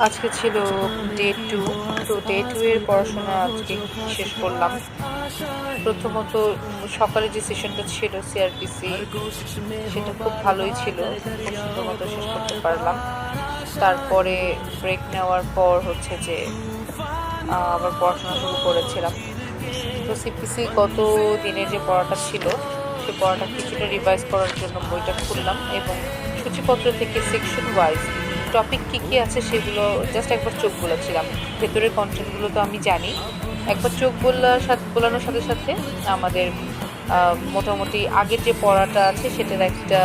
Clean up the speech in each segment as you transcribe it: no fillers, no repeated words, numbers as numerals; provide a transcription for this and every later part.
আজকে ছিল ডে 2। তো ডে 2 এর পড়াশোনা আজকে শেষ করলাম। প্রথমত সকালে যে সেশনটা ছিল সিআরপিসি, সেটা খুব ভালোই ছিল, খুব সুন্দর মতো শেষ করতে পারলাম। তারপরে ব্রেক নেওয়ার পর হচ্ছে যে আবার পড়াশোনা শুরু করেছিলাম। তো সিপিসি গত দিনের যে পড়াটা ছিল, সে পড়াটা কিছুটা রিভাইজ করার জন্য বইটা খুললাম এবং সূচিপত্র থেকে সেকশন ওয়াইজ টপিক কী কী আছে সেগুলো জাস্ট একবার চোখ বুলাচ্ছিলাম। ভেতরের কন্টেন্টগুলো তো আমি জানি, একবার চোখ বোলানোর সাথে সাথে আমাদের মোটামুটি আগের যে পড়াটা আছে সেটার একটা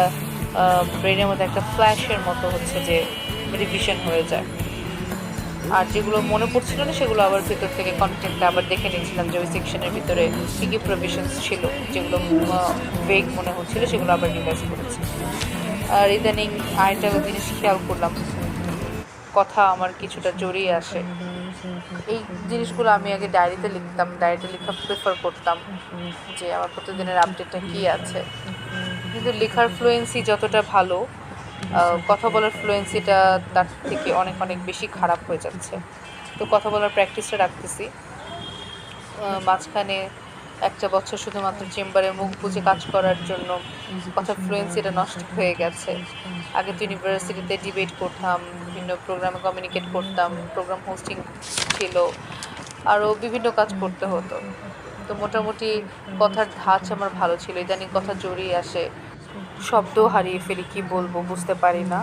ব্রেনের মধ্যে একটা ফ্ল্যাশের মতো হচ্ছে যে রিভিশন হয়ে যায়। আর যেগুলো মনে পড়ছিল না সেগুলো আবার ভেতর থেকে কন্টেন্টটা আবার দেখে নিয়েছিলাম যে ওই সেকশনের ভিতরে কী কী প্রভিশনস ছিল, যেগুলো ভেগ মনে হচ্ছিল সেগুলো আবার রিভাইজ করেছি। আর ইদানিং আরেকটা জিনিস খেয়াল করলাম, কথা আমার কিছুটা জড়িয়ে আসে। এই জিনিসগুলো আমি আগে ডায়েরিতে লিখতাম, ডায়েরিতে লেখা প্রেফার করতাম যে আমার প্রতিদিনের আপডেটটা কী আছে। কিন্তু লেখার ফ্লুয়েন্সি যতটা ভালো, কথা বলার ফ্লুয়েন্সিটা তার থেকে অনেক অনেক বেশি খারাপ হয়ে যাচ্ছে। তো কথা বলার প্র্যাকটিসটা রাখতেছি। মাঝখানে একটা বছর শুধুমাত্র চেম্বারে মুখ বুজে কাজ করার জন্য কথার ফ্লুয়েন্সিটা নষ্ট হয়ে গেছে। আগে তো ইউনিভার্সিটিতে ডিবেট করতাম, বিভিন্ন প্রোগ্রামে কমিউনিকেট করতাম, প্রোগ্রাম হোস্টিং ছিল, আরও বিভিন্ন কাজ করতে হতো। তো মোটামুটি কথার ধাঁচ আমার ভালো ছিল। ইদানিং কথা জড়িয়ে আসে, শব্দ হারিয়ে ফেলি, কি বলবো বুঝতে পারি না।